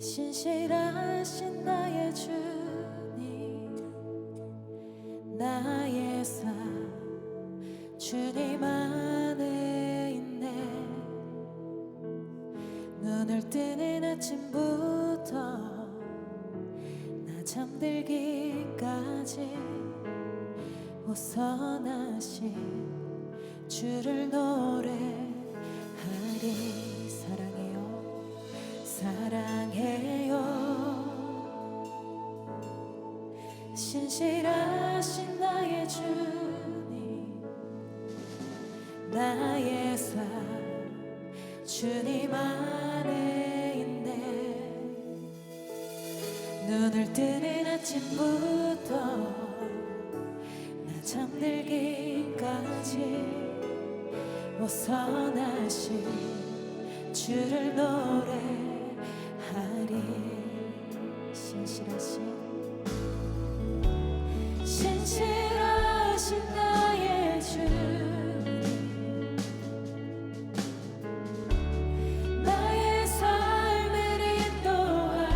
신실하신 나의 주님, 나의 삶 주님 안에 있네. 눈을 뜨는 아침부터 나 잠들기까지 호선하신 주를 노래하리. 사랑해요, 사랑해요. 신실하신 나의 주님, 나의 삶 주님 안에 있네. 눈을 뜨는 아침부터 나 잠들기까지 호선하신 주를 노래하리. 신실하신 나의 주님, 나의 삶을 인도하셨네.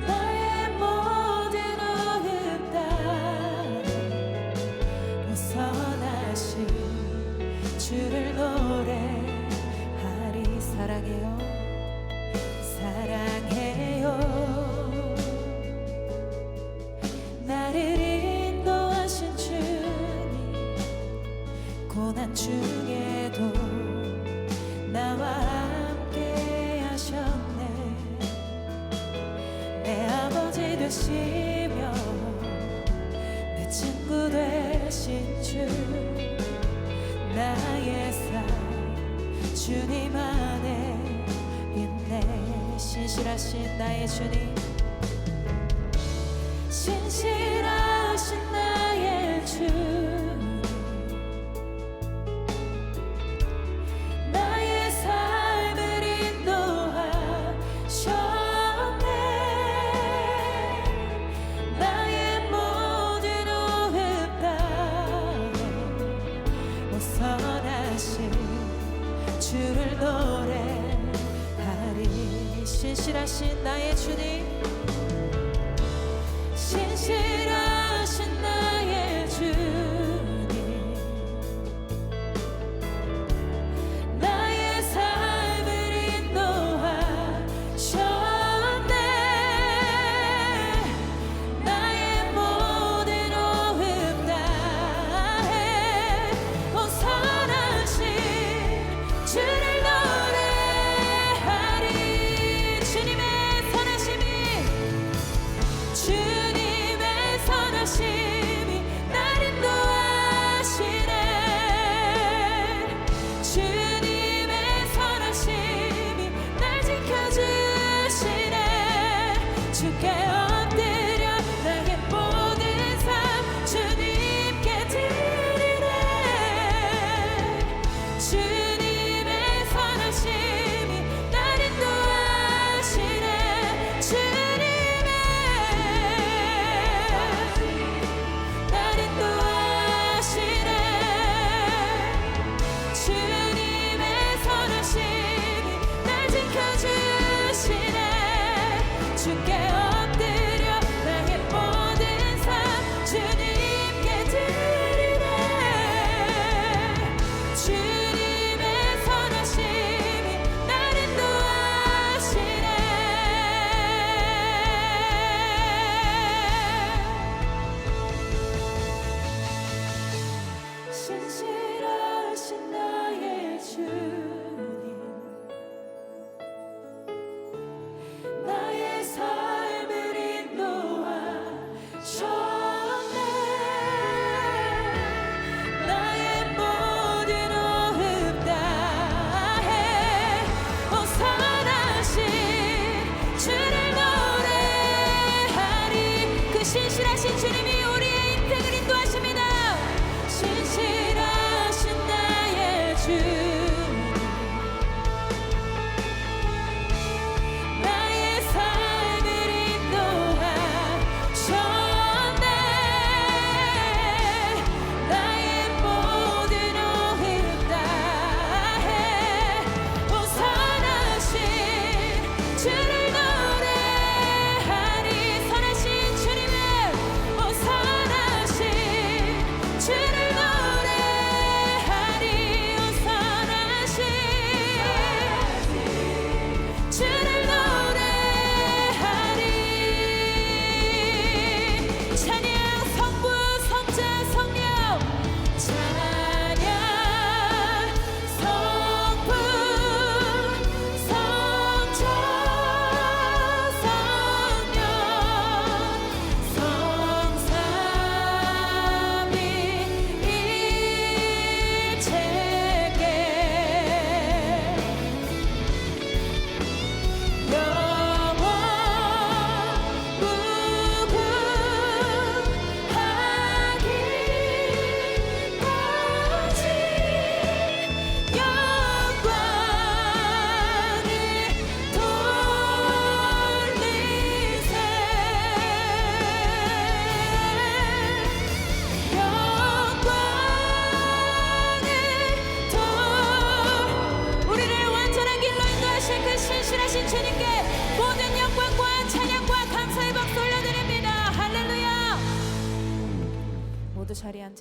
나의 모든 오급 따라 호선하신 주를 노래하리. 사랑해요, 사랑해요. 나를 인도하신 주님, 고난 중에도 나와 함께 하셨네. 내 아버지 되시며 내 친구 되신 주, 나의 삶 주님 안에 있네. 신실하신 나의 주님, 신실하신 나의 주님, 나의 삶을 인도하셨네. 나의 모든 오급 땅에 호선하신 주를 노래하리. 신실하신 나의 주님, 신실하신 나의 주님, 나의 삶을 인도하셨네. 나의 모든 오급 땅에 호선하신 주를 노래하리. 주님의 선하심이, 주님의 선하심이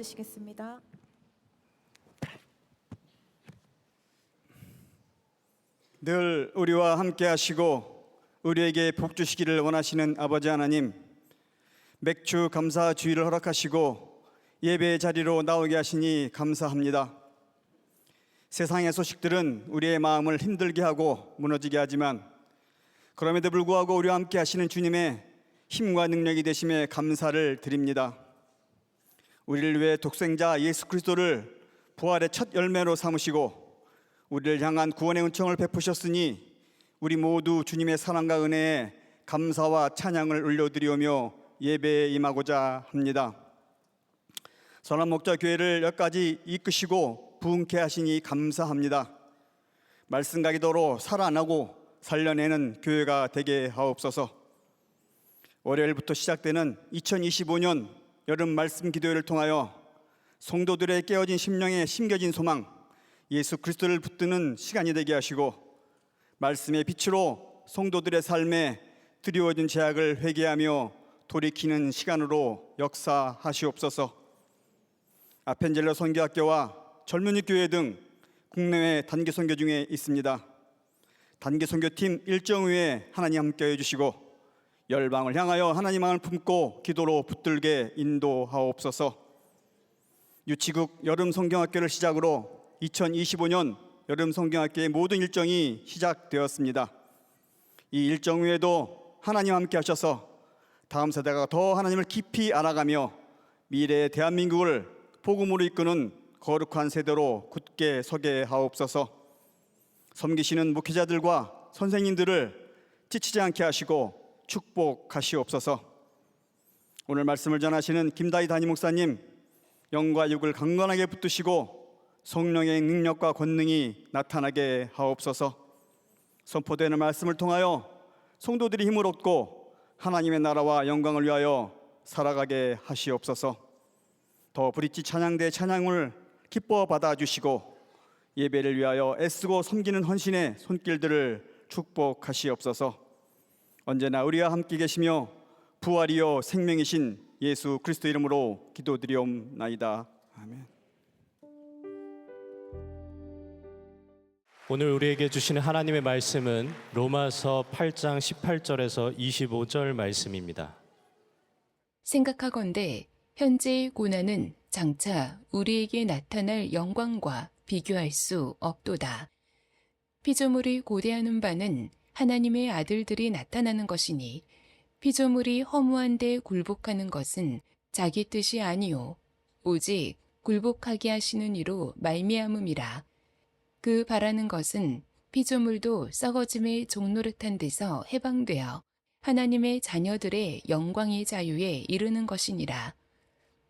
주시겠습니다. 늘 우리와 함께 하시고 우리에게 복 주시기를 원하시는 아버지 하나님, 맥주 감사 주의를 허락하시고 예배의 자리로 나오게 하시니 감사합니다. 세상의 소식들은 우리의 마음을 힘들게 하고 무너지게 하지만 그럼에도 불구하고 우리와 함께 하시는 주님의 힘과 능력이 되심에 감사를 드립니다. 우리를 위해 독생자 예수 그리스도를 부활의 첫 열매로 삼으시고 우리를 향한 구원의 은총을 베푸셨으니 우리 모두 주님의 사랑과 은혜에 감사와 찬양을 올려드리오며 예배에 임하고자 합니다. 선한 목자 교회를 여기까지 이끄시고 부흥케 하시니 감사합니다. 말씀과 기도로 살아나고 살려내는 교회가 되게 하옵소서. 월요일부터 시작되는 2025년 여름 말씀 기도회를 통하여 성도들의 깨어진 심령에 심겨진 소망, 예수 그리스도를 붙드는 시간이 되게 하시고 말씀의 빛으로 성도들의 삶에 드리워진 죄악을 회개하며 돌이키는 시간으로 역사하시옵소서. 아펜젤러 선교학교와 젊은이 교회 등 국내외 단기 선교 중에 있습니다. 단기 선교팀 일정 후에 하나님 함께해 주시고 열방을 향하여 하나님 마음을 품고 기도로 붙들게 인도하옵소서. 유치국 여름 성경학교를 시작으로 2025년 여름 성경학교의 모든 일정이 시작되었습니다. 이 일정 후에도 하나님 함께 하셔서 다음 세대가 더 하나님을 깊이 알아가며 미래의 대한민국을 복음으로 이끄는 거룩한 세대로 굳게 서게 하옵소서. 섬기시는 목회자들과 선생님들을 지치지 않게 하시고 축복하시옵소서. 오늘 말씀을 전하시는 김다희 담임 목사님, 영과 육을 강건하게 붙드시고 성령의 능력과 권능이 나타나게 하옵소서. 선포되는 말씀을 통하여 성도들이 힘을 얻고 하나님의 나라와 영광을 위하여 살아가게 하시옵소서. 더 브릿지 찬양대 찬양을 기뻐 받아주시고 예배를 위하여 애쓰고 섬기는 헌신의 손길들을 축복하시옵소서. 언제나 우리와 함께 계시며 부활이요 생명이신 예수 그리스도 이름으로 기도드리옵나이다. 아멘. 오늘 우리에게 주시는 하나님의 말씀은 로마서 8장 18절에서 25절 말씀입니다. 생각하건대 현재의 고난은 장차 우리에게 나타날 영광과 비교할 수 없도다. 피조물이 고대하는 바는 하나님의 아들들이 나타나는 것이니 피조물이 허무한 데 굴복하는 것은 자기 뜻이 아니요 오직 굴복하게 하시는 이로 말미암음이라. 그 바라는 것은 피조물도 썩어짐의 종노릇한 데서 해방되어 하나님의 자녀들의 영광의 자유에 이르는 것이니라.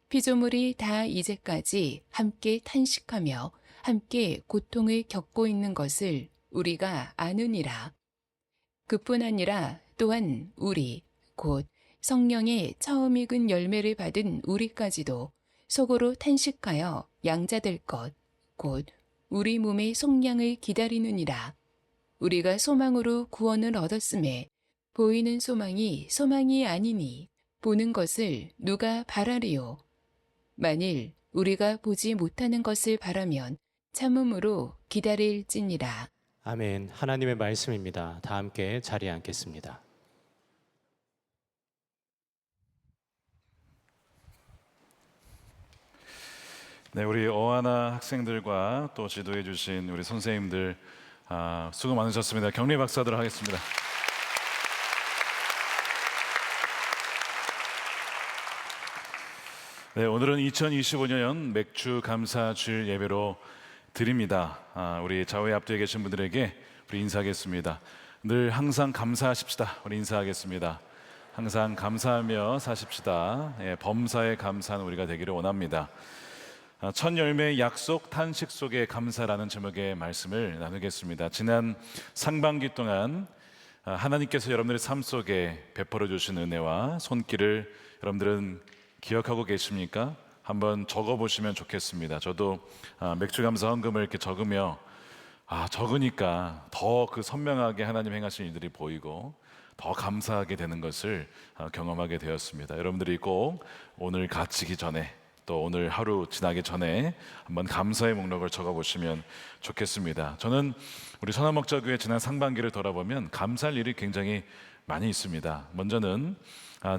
피조물이 다 이제까지 함께 탄식하며 함께 고통을 겪고 있는 것을 우리가 아느니라. 그뿐 아니라 또한 우리 곧 성령의 처음 익은 열매를 받은 우리까지도 속으로 탄식하여 양자될 것 곧 우리 몸의 속량을 기다리느니라. 우리가 소망으로 구원을 얻었음에 보이는 소망이 소망이 아니니 보는 것을 누가 바라리요. 만일 우리가 보지 못하는 것을 바라면 참음으로 기다릴지니라. 아멘. 하나님의 말씀입니다. 다 함께 자리에 앉겠습니다. 네, 우리 어하나 학생들과 또 지도해 주신 우리 선생님들 수고 많으셨습니다. 격려 박수하도록 하겠습니다. 네, 오늘은 2025년 맥주 감사 주일 예배로 드립니다. 우리 좌우에 앞뒤에 계신 분들에게 우리 인사하겠습니다. 늘 항상 감사하십시다. 우리 인사하겠습니다. 항상 감사하며 사십시다. 범사에 감사하는 우리가 되기를 원합니다. 첫 열매의 약속 탄식 속의 감사라는 제목의 말씀을 나누겠습니다. 지난 상반기 동안 하나님께서 여러분들의 삶 속에 베풀어 주신 은혜와 손길을 여러분들은 기억하고 계십니까? 한번 적어보시면 좋겠습니다. 저도 맥주 감사 헌금을 이렇게 적으며 적으니까 더 그 선명하게 하나님 행하신 일들이 보이고 더 감사하게 되는 것을 경험하게 되었습니다. 여러분들이 꼭 오늘 갇히기 전에 또 오늘 하루 지나기 전에 한번 감사의 목록을 적어보시면 좋겠습니다. 저는 우리 선한목자교회 지난 상반기를 돌아보면 감사할 일이 굉장히 많이 있습니다. 먼저는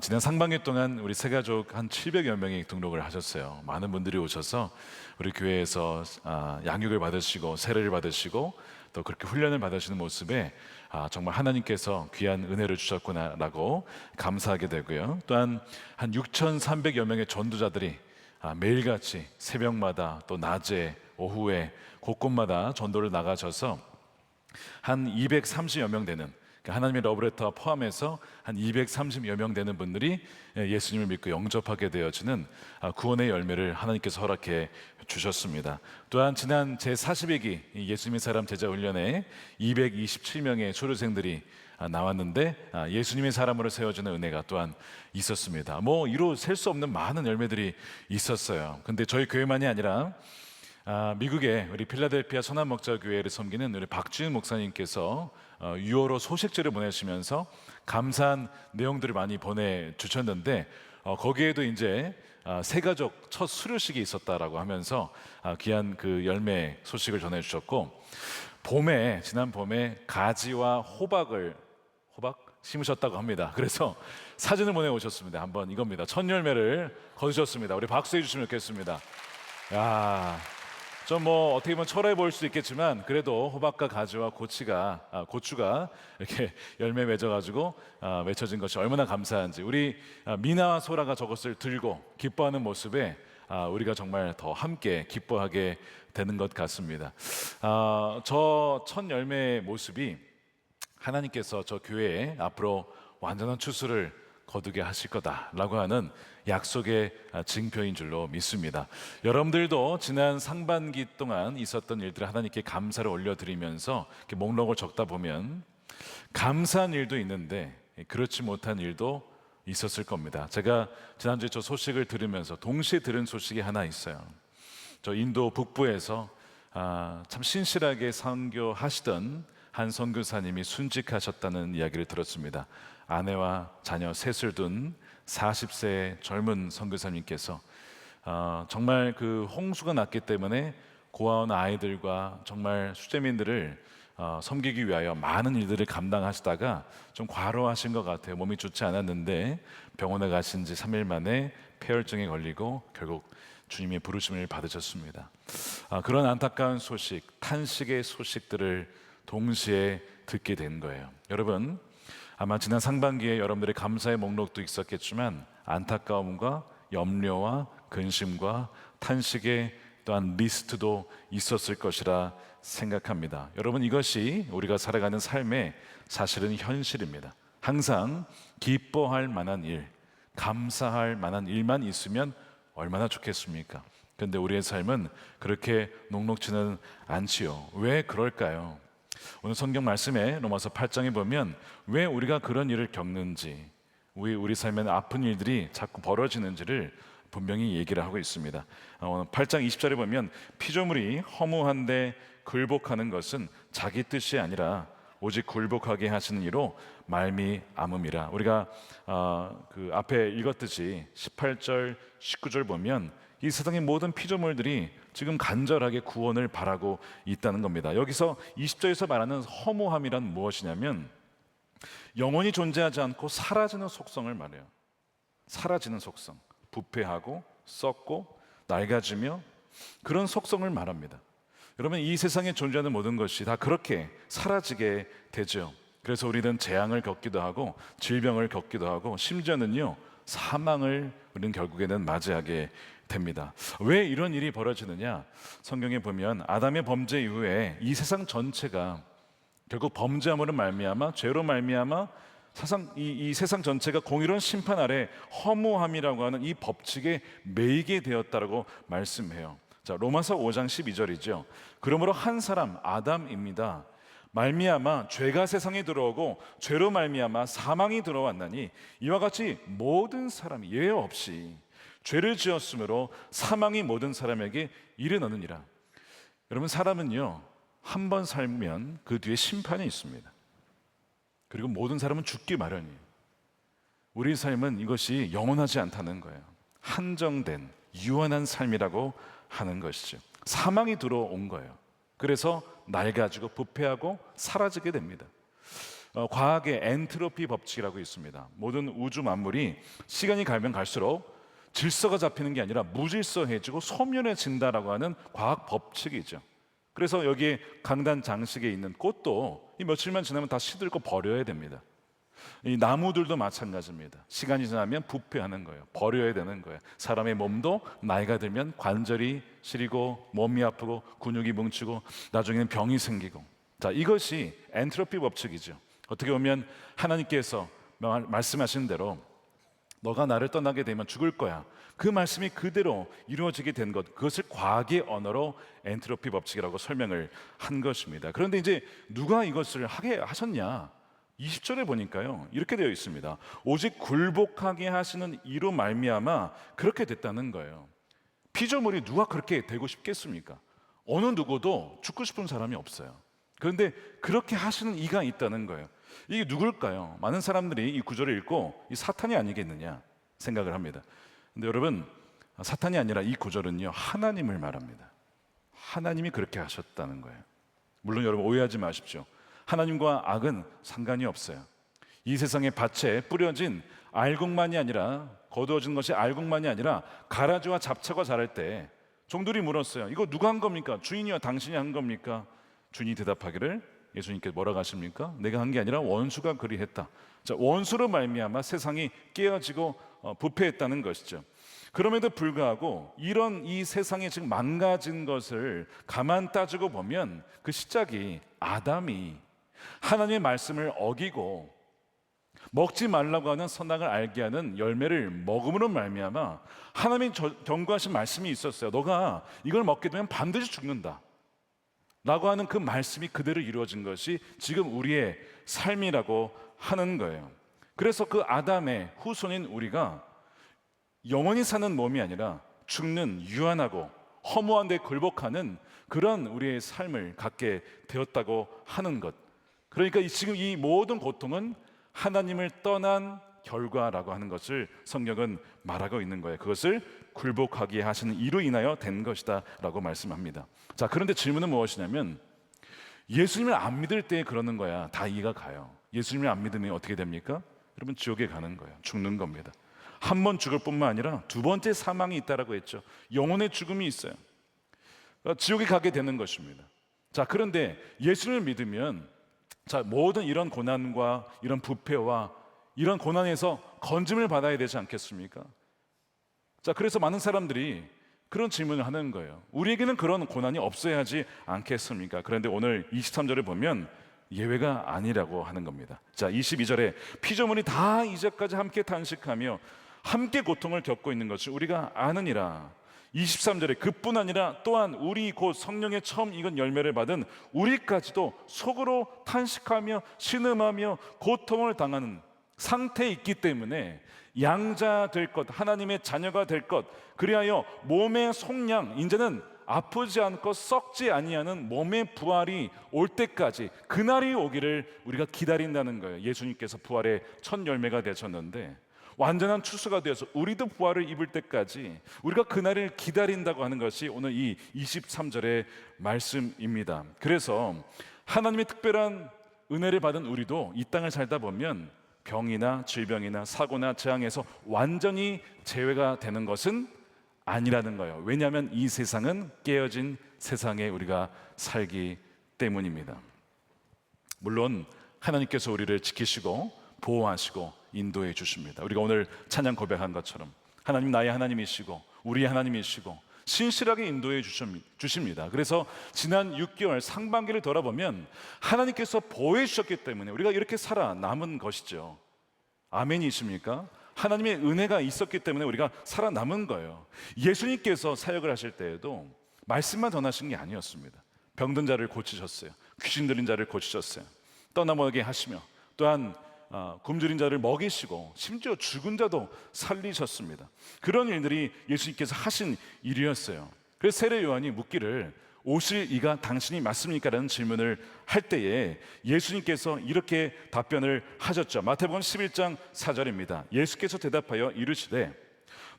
지난 상반기 동안 우리 새가족 한 700여 명이 등록을 하셨어요. 많은 분들이 오셔서 우리 교회에서 양육을 받으시고 세례를 받으시고 또 그렇게 훈련을 받으시는 모습에 정말 하나님께서 귀한 은혜를 주셨구나라고 감사하게 되고요. 또한 한 6,300여 명의 전도자들이 매일같이 새벽마다 또 낮에 오후에 곳곳마다 전도를 나가셔서 한 230여 명 되는, 하나님의 러브레터 포함해서 한 230여 명 되는 분들이 예수님을 믿고 영접하게 되어지는 구원의 열매를 하나님께서 허락해 주셨습니다. 또한 지난 제42기 예수님의 사람 제자 훈련에 227명의 초료생들이 나왔는데 예수님의 사람으로 세워지는 은혜가 또한 있었습니다. 뭐 이로 셀 수 없는 많은 열매들이 있었어요. 근데 저희 교회만이 아니라 미국의 우리 필라델피아 선한목자교회를 섬기는 우리 박지훈 목사님께서 유어로 소식지를 보내시면서 감사한 내용들을 많이 보내주셨는데 거기에도 이제 새가족 첫 수료식이 있었다라고 하면서 귀한 그 열매 소식을 전해주셨고, 지난 봄에 가지와 호박 심으셨다고 합니다. 그래서 사진을 보내오셨습니다. 한번 이겁니다. 첫 열매를 거두셨습니다. 우리 박수해 주시면 좋겠습니다. 야, 좀 뭐 어떻게 보면 초라해 보일 수도 있겠지만 그래도 호박과 가지와 고추가 이렇게 열매 맺어가지고 맺혀진 것이 얼마나 감사한지, 우리 미나와 소라가 저것을 들고 기뻐하는 모습에 우리가 정말 더 함께 기뻐하게 되는 것 같습니다. 저 첫 열매의 모습이 하나님께서 저 교회에 앞으로 완전한 추수를 거두게 하실 거다라고 하는 약속의 증표인 줄로 믿습니다. 여러분들도 지난 상반기 동안 있었던 일들을 하나님께 감사를 올려드리면서 이렇게 목록을 적다 보면 감사한 일도 있는데 그렇지 못한 일도 있었을 겁니다. 제가 지난주에 저 소식을 들으면서 동시에 들은 소식이 하나 있어요. 저 인도 북부에서 참 신실하게 선교하시던 한 선교사님이 순직하셨다는 이야기를 들었습니다. 아내와 자녀 셋을 둔 40세 젊은 선교사님께서 정말 그 홍수가 났기 때문에 고아원 아이들과 정말 수재민들을 섬기기 위하여 많은 일들을 감당하시다가 좀 과로하신 것 같아요. 몸이 좋지 않았는데 병원에 가신 지 3일 만에 폐혈증에 걸리고 결국 주님의 부르심을 받으셨습니다. 그런 안타까운 소식, 탄식의 소식들을 동시에 듣게 된 거예요. 여러분, 아마 지난 상반기에 여러분들의 감사의 목록도 있었겠지만 안타까움과 염려와 근심과 탄식의 또한 리스트도 있었을 것이라 생각합니다. 여러분, 이것이 우리가 살아가는 삶의 사실은 현실입니다. 항상 기뻐할 만한 일, 감사할 만한 일만 있으면 얼마나 좋겠습니까? 그런데 우리의 삶은 그렇게 녹록지는 않지요. 왜 그럴까요? 오늘 성경 말씀에 로마서 8장에 보면 왜 우리가 그런 일을 겪는지, 우리 삶에 아픈 일들이 자꾸 벌어지는지를 분명히 얘기를 하고 있습니다. 8장 20절에 보면 피조물이 허무한데 굴복하는 것은 자기 뜻이 아니라 오직 굴복하게 하시는 이로 말미암음이라. 우리가 그 앞에 읽었듯이 18절 19절 보면 이 세상의 모든 피조물들이 지금 간절하게 구원을 바라고 있다는 겁니다. 여기서 20절에서 말하는 허무함이란 무엇이냐면 영원히 존재하지 않고 사라지는 속성을 말해요. 사라지는 속성, 부패하고 썩고 낡아지며 그런 속성을 말합니다. 여러분, 이 세상에 존재하는 모든 것이 다 그렇게 사라지게 되죠. 그래서 우리는 재앙을 겪기도 하고 질병을 겪기도 하고 심지어는요 사망을 우리는 결국에는 맞이하게 됩니다. 왜 이런 일이 벌어지느냐? 성경에 보면 아담의 범죄 이후에 이 세상 전체가 결국 범죄함으로 말미암아, 죄로 말미암아 이 세상 전체가 공의로운 심판 아래 허무함이라고 하는 이 법칙에 매이게 되었다라고 말씀해요. 자, 로마서 5장 12절이죠. 그러므로 한 사람 아담입니다. 말미암아 죄가 세상에 들어오고 죄로 말미암아 사망이 들어왔나니 이와 같이 모든 사람이 예외 없이 죄를 지었으므로 사망이 모든 사람에게 이르느니라. 여러분, 사람은요 한 번 살면 그 뒤에 심판이 있습니다. 그리고 모든 사람은 죽기 마련이에요. 우리 삶은 이것이 영원하지 않다는 거예요. 한정된 유한한 삶이라고 하는 것이죠. 사망이 들어온 거예요. 그래서 낡아지고 부패하고 사라지게 됩니다. 과학의 엔트로피 법칙이라고 있습니다. 모든 우주 만물이 시간이 가면 갈수록 질서가 잡히는 게 아니라 무질서해지고 소멸해진다라고 하는 과학 법칙이죠. 그래서 여기에 강단 장식에 있는 꽃도 이 며칠만 지나면 다 시들고 버려야 됩니다. 이 나무들도 마찬가지입니다. 시간이 지나면 부패하는 거예요. 버려야 되는 거예요. 사람의 몸도 나이가 들면 관절이 시리고 몸이 아프고 근육이 뭉치고 나중에는 병이 생기고, 자, 이것이 엔트로피 법칙이죠. 어떻게 보면 하나님께서 말씀하신 대로 너가 나를 떠나게 되면 죽을 거야, 그 말씀이 그대로 이루어지게 된 것, 그것을 과학의 언어로 엔트로피 법칙이라고 설명을 한 것입니다. 그런데 이제 누가 이것을 하게 하셨냐? 20절에 보니까요, 이렇게 되어 있습니다. 오직 굴복하게 하시는 이로 말미암아 그렇게 됐다는 거예요. 피조물이 누가 그렇게 되고 싶겠습니까? 어느 누구도 죽고 싶은 사람이 없어요. 그런데 그렇게 하시는 이가 있다는 거예요. 이게 누굴까요? 많은 사람들이 이 구절을 읽고 이 사탄이 아니겠느냐 생각을 합니다. 근데 여러분, 사탄이 아니라 이 구절은요, 하나님을 말합니다. 하나님이 그렇게 하셨다는 거예요. 물론 여러분 오해하지 마십시오. 하나님과 악은 상관이 없어요. 이 세상의 밭에 뿌려진 알곡만이 아니라, 거두어진 것이 알곡만이 아니라 가라지와 잡초가 자랄 때 종들이 물었어요. 이거 누가 한 겁니까? 주인이와 당신이 한 겁니까? 주인이 대답하기를, 예수님께서 뭐라고 하십니까? 내가 한 게 아니라 원수가 그리했다. 자, 원수로 말미암아 세상이 깨어지고 부패했다는 것이죠. 그럼에도 불구하고 이런 이 세상이 지금 망가진 것을 가만 따지고 보면 그 시작이 아담이 하나님의 말씀을 어기고 먹지 말라고 하는 선악을 알게 하는 열매를 먹음으로 말미암아 하나님이 경고하신 말씀이 있었어요. 너가 이걸 먹게 되면 반드시 죽는다 라고 하는 그 말씀이 그대로 이루어진 것이 지금 우리의 삶이라고 하는 거예요. 그래서 그 아담의 후손인 우리가 영원히 사는 몸이 아니라 죽는 유한하고 허무한 데 굴복하는 그런 우리의 삶을 갖게 되었다고 하는 것. 그러니까 지금 이 모든 고통은 하나님을 떠난 결과라고 하는 것을 성경은 말하고 있는 거예요. 그것을 굴복하게 하시는 이로 인하여 된 것이다 라고 말씀합니다. 자, 그런데 질문은 무엇이냐면, 예수님을 안 믿을 때 그러는 거야. 다 이해가 가요. 예수님을 안 믿으면 어떻게 됩니까? 여러분, 지옥에 가는 거예요. 죽는 겁니다. 한 번 죽을 뿐만 아니라 두 번째 사망이 있다라고 했죠. 영혼의 죽음이 있어요. 지옥에 가게 되는 것입니다. 자, 그런데 예수를 믿으면, 자, 모든 이런 고난과 이런 부패와 이런 고난에서 건짐을 받아야 되지 않겠습니까? 자, 그래서 많은 사람들이 그런 질문을 하는 거예요. 우리에게는 그런 고난이 없어야 하지 않겠습니까? 그런데 오늘 23절을 보면 예외가 아니라고 하는 겁니다. 자, 22절에 피조물이 다 이제까지 함께 탄식하며 함께 고통을 겪고 있는 것을 우리가 아느니라. 23절에 그뿐 아니라 또한 우리 곧 성령의 처음 익은 열매를 받은 우리까지도 속으로 탄식하며 신음하며 고통을 당하는 상태에 있기 때문에 양자 될 것, 하나님의 자녀가 될 것, 그리하여 몸의 속량, 이제는 아프지 않고 썩지 아니하는 몸의 부활이 올 때까지, 그날이 오기를 우리가 기다린다는 거예요. 예수님께서 부활의 첫 열매가 되셨는데 완전한 추수가 되어서 우리도 부활을 입을 때까지 우리가 그날을 기다린다고 하는 것이 오늘 이 23절의 말씀입니다. 그래서 하나님의 특별한 은혜를 받은 우리도 이 땅을 살다 보면 병이나 질병이나 사고나 재앙에서 완전히 제외가 되는 것은 아니라는 거예요. 왜냐하면 이 세상은 깨어진 세상에 우리가 살기 때문입니다. 물론 하나님께서 우리를 지키시고 보호하시고 인도해 주십니다. 우리가 오늘 찬양 고백한 것처럼 하나님 나의 하나님이시고 우리의 하나님이시고 신실하게 인도해 주십니다. 그래서 지난 6개월 상반기를 돌아보면 하나님께서 보호해 주셨기 때문에 우리가 이렇게 살아남은 것이죠. 아멘이십니까? 하나님의 은혜가 있었기 때문에 우리가 살아남은 거예요. 예수님께서 사역을 하실 때에도 말씀만 전하신 게 아니었습니다. 병든 자를 고치셨어요. 귀신 들린 자를 고치셨어요. 떠나보게 하시며 또한 굶주린 자를 먹이시고 심지어 죽은 자도 살리셨습니다. 그런 일들이 예수님께서 하신 일이었어요. 그래서 세례 요한이 묻기를 오실 이가 당신이 맞습니까? 라는 질문을 할 때에 예수님께서 이렇게 답변을 하셨죠. 마태복음 11장 4절입니다. 예수께서 대답하여 이르시되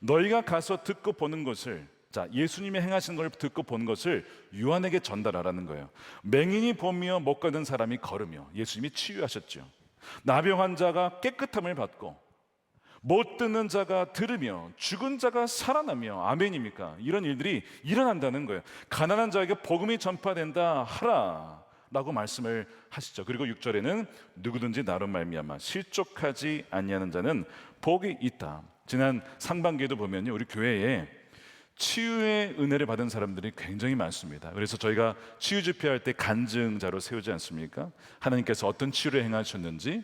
너희가 가서 듣고 보는 것을, 자, 예수님이 행하신 걸 듣고 보는 것을 요한에게 전달하라는 거예요. 맹인이 보며 못 걷는 사람이 걸으며, 예수님이 치유하셨죠. 나병 환자가 깨끗함을 받고, 못 듣는 자가 들으며, 죽은 자가 살아나며, 아멘입니까? 이런 일들이 일어난다는 거예요. 가난한 자에게 복음이 전파된다 하라 라고 말씀을 하시죠. 그리고 6절에는 누구든지 나로 말미암아 실족하지 아니하는 자는 복이 있다. 지난 상반기에도 보면요, 우리 교회에 치유의 은혜를 받은 사람들이 굉장히 많습니다. 그래서 저희가 치유 집회할 때 간증자로 세우지 않습니까? 하나님께서 어떤 치유를 행하셨는지,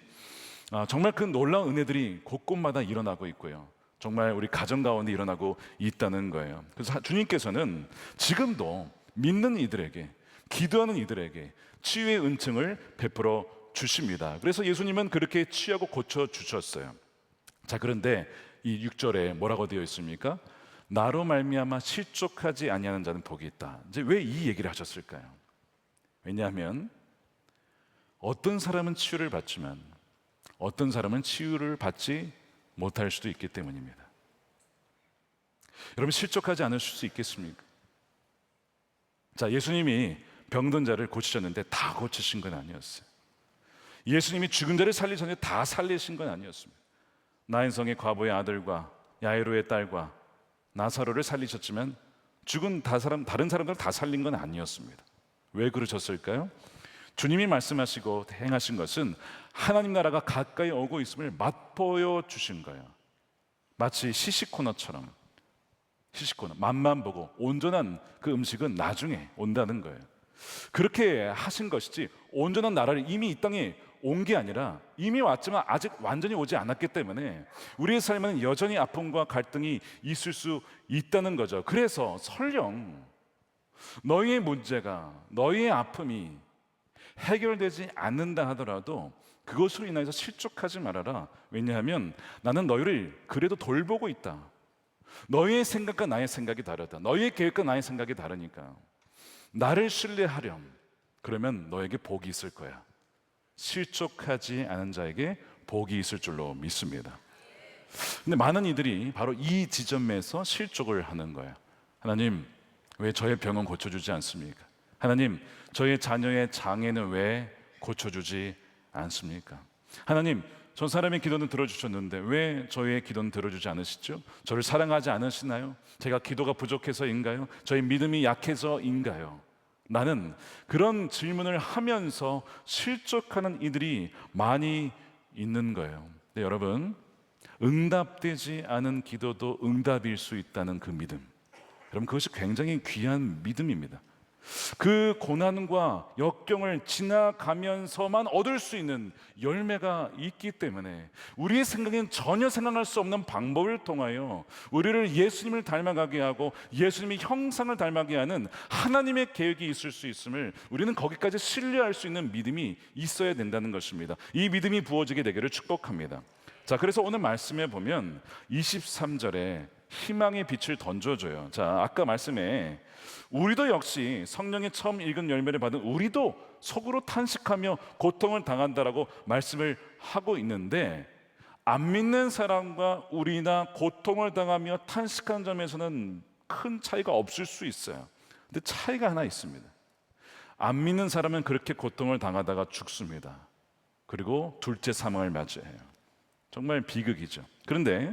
정말 그 놀라운 은혜들이 곳곳마다 일어나고 있고요, 정말 우리 가정 가운데 일어나고 있다는 거예요. 그래서 주님께서는 지금도 믿는 이들에게, 기도하는 이들에게 치유의 은총을 베풀어 주십니다. 그래서 예수님은 그렇게 치유하고 고쳐 주셨어요. 자, 그런데 이 6절에 뭐라고 되어 있습니까? 나로 말미암아 실족하지 아니하는 자는 복이 있다. 이제 왜 이 얘기를 하셨을까요? 왜냐하면 어떤 사람은 치유를 받지만 어떤 사람은 치유를 받지 못할 수도 있기 때문입니다. 여러분, 실족하지 않으실 수 있겠습니까? 자, 예수님이 병든 자를 고치셨는데 다 고치신 건 아니었어요. 예수님이 죽은 자를 살리셨는데 다 살리신 건 아니었습니다. 나인성의 과부의 아들과 야이로의 딸과 나사로를 살리셨지만 죽은 다른 사람들을 다 살린 건 아니었습니다. 왜 그러셨을까요? 주님이 말씀하시고 행하신 것은 하나님 나라가 가까이 오고 있음을 맛보여 주신 거예요. 마치 시시코너처럼, 시시코너, 맛만 보고 온전한 그 음식은 나중에 온다는 거예요. 그렇게 하신 것이지 온전한 나라를 이미 이 땅에 온 게 아니라 이미 왔지만 아직 완전히 오지 않았기 때문에 우리의 삶에는 여전히 아픔과 갈등이 있을 수 있다는 거죠. 그래서 설령 너희의 문제가, 너희의 아픔이 해결되지 않는다 하더라도 그것으로 인해서 실족하지 말아라. 왜냐하면 나는 너희를 그래도 돌보고 있다. 너희의 생각과 나의 생각이 다르다. 너희의 계획과 나의 생각이 다르니까 나를 신뢰하렴. 그러면 너에게 복이 있을 거야. 실족하지 않은 자에게 복이 있을 줄로 믿습니다. 근데 많은 이들이 바로 이 지점에서 실족을 하는 거예요. 하나님, 왜 저의 병은 고쳐주지 않습니까? 하나님, 저의 자녀의 장애는 왜 고쳐주지 않습니까? 하나님, 저 사람의 기도는 들어주셨는데 왜 저의 기도는 들어주지 않으시죠? 저를 사랑하지 않으시나요? 제가 기도가 부족해서인가요? 저의 믿음이 약해서인가요? 나는 그런 질문을 하면서 실족하는 이들이 많이 있는 거예요. 근데 여러분, 응답되지 않은 기도도 응답일 수 있다는 그 믿음, 여러분, 그것이 굉장히 귀한 믿음입니다. 그 고난과 역경을 지나가면서만 얻을 수 있는 열매가 있기 때문에 우리의 생각엔 전혀 생각할 수 없는 방법을 통하여 우리를 예수님을 닮아가게 하고 예수님의 형상을 닮아가게 하는 하나님의 계획이 있을 수 있음을 우리는 거기까지 신뢰할 수 있는 믿음이 있어야 된다는 것입니다. 이 믿음이 부어지게 되기를 축복합니다. 자, 그래서 오늘 말씀에 보면 23절에 희망의 빛을 던져줘요. 자, 아까 말씀에 우리도 역시 성령의 처음 익은 열매를 받은 우리도 속으로 탄식하며 고통을 당한다라고 말씀을 하고 있는데, 안 믿는 사람과 우리나 고통을 당하며 탄식한 점에서는 큰 차이가 없을 수 있어요. 근데 차이가 하나 있습니다. 안 믿는 사람은 그렇게 고통을 당하다가 죽습니다. 그리고 둘째 사망을 맞이해요. 정말 비극이죠. 그런데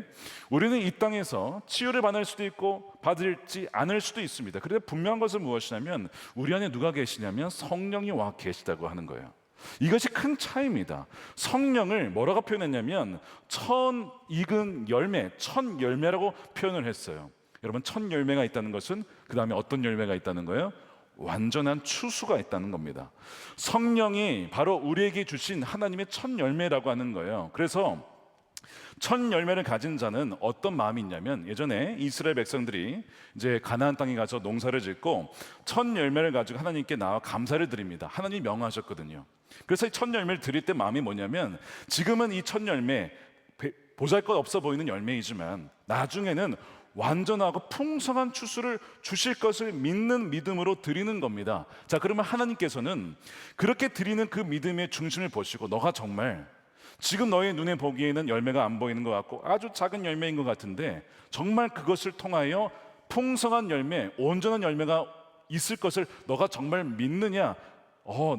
우리는 이 땅에서 치유를 받을 수도 있고 받을지 않을 수도 있습니다. 그런데 분명한 것은 무엇이냐면 우리 안에 누가 계시냐면 성령이 와 계시다고 하는 거예요. 이것이 큰 차이입니다. 성령을 뭐라고 표현했냐면 첫 익은 열매, 첫 열매라고 표현을 했어요. 여러분, 첫 열매가 있다는 것은 그 다음에 어떤 열매가 있다는 거예요? 완전한 추수가 있다는 겁니다. 성령이 바로 우리에게 주신 하나님의 첫 열매라고 하는 거예요. 그래서 첫 열매를 가진 자는 어떤 마음이 있냐면, 예전에 이스라엘 백성들이 이제 가나안 땅에 가서 농사를 짓고 첫 열매를 가지고 하나님께 나와 감사를 드립니다. 하나님이 명하셨거든요. 그래서 이 첫 열매를 드릴 때 마음이 뭐냐면, 지금은 이 첫 열매 보잘것없어 보이는 열매이지만 나중에는 완전하고 풍성한 추수를 주실 것을 믿는 믿음으로 드리는 겁니다. 자, 그러면 하나님께서는 그렇게 드리는 그 믿음의 중심을 보시고 너가 정말 지금 너의 눈에 보기에는 열매가 안 보이는 것 같고 아주 작은 열매인 것 같은데 정말 그것을 통하여 풍성한 열매, 온전한 열매가 있을 것을 너가 정말 믿느냐?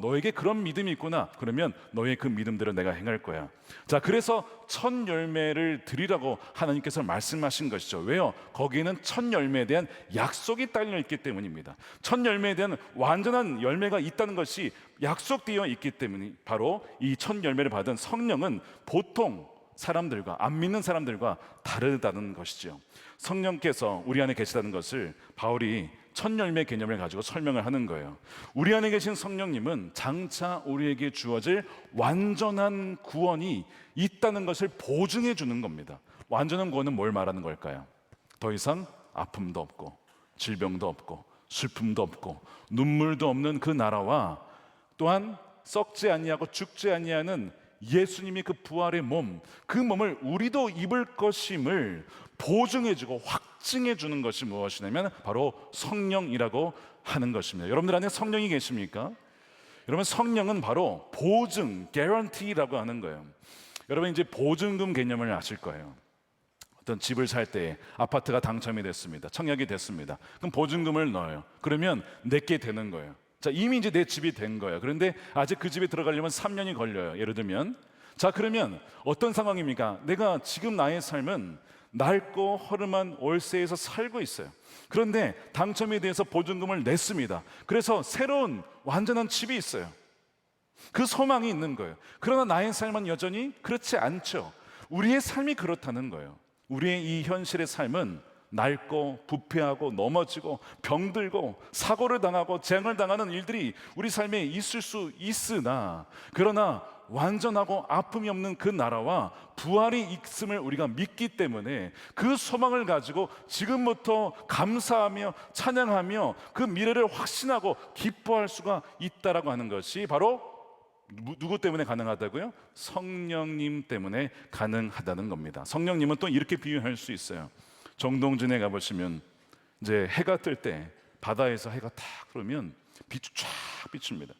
너에게 그런 믿음이 있구나. 그러면 너의 그 믿음대로 내가 행할 거야. 자, 그래서 첫 열매를 드리라고 하나님께서 말씀하신 것이죠. 왜요? 거기에는 첫 열매에 대한 약속이 딸려 있기 때문입니다. 첫 열매에 대한 완전한 열매가 있다는 것이 약속되어 있기 때문에 바로 이 첫 열매를 받은 성령은 보통 사람들과 안 믿는 사람들과 다르다는 것이죠. 성령께서 우리 안에 계시다는 것을 바울이 첫 열매 개념을 가지고 설명을 하는 거예요. 우리 안에 계신 성령님은 장차 우리에게 주어질 완전한 구원이 있다는 것을 보증해 주는 겁니다. 완전한 구원은 뭘 말하는 걸까요? 더 이상 아픔도 없고 질병도 없고 슬픔도 없고 눈물도 없는 그 나라와 또한 썩지 아니하고 죽지 아니하는 예수님이 그 부활의 몸, 그 몸을 우리도 입을 것임을 보증해주고 확증해주는 것이 무엇이냐면 바로 성령이라고 하는 것입니다. 여러분들 안에 성령이 계십니까? 여러분, 성령은 바로 보증, guarantee라고 하는 거예요. 여러분 이제 보증금 개념을 아실 거예요. 어떤 집을 살 때 아파트가 당첨이 됐습니다. 청약이 됐습니다. 그럼 보증금을 넣어요. 그러면 내게 되는 거예요. 자, 이미 이제 내 집이 된 거예요. 그런데 아직 그 집에 들어가려면 3년이 걸려요. 예를 들면, 자, 그러면 어떤 상황입니까? 내가 지금 나의 삶은 낡고 허름한 월세에서 살고 있어요. 그런데 당첨에 대해서 보증금을 냈습니다. 그래서 새로운 완전한 집이 있어요. 그 소망이 있는 거예요. 그러나 나의 삶은 여전히 그렇지 않죠. 우리의 삶이 그렇다는 거예요. 우리의 이 현실의 삶은 낡고 부패하고 넘어지고 병들고 사고를 당하고 재앙을 당하는 일들이 우리 삶에 있을 수 있으나, 그러나 완전하고 아픔이 없는 그 나라와 부활이 있음을 우리가 믿기 때문에 그 소망을 가지고 지금부터 감사하며 찬양하며 그 미래를 확신하고 기뻐할 수가 있다라고 하는 것이 바로 누구 때문에 가능하다고요? 성령님 때문에 가능하다는 겁니다. 성령님은 또 이렇게 비유할 수 있어요. 정동진에 가보시면 이제 해가 뜰 때 바다에서 해가 탁 들어오면 빛이 쫙 비춥니다.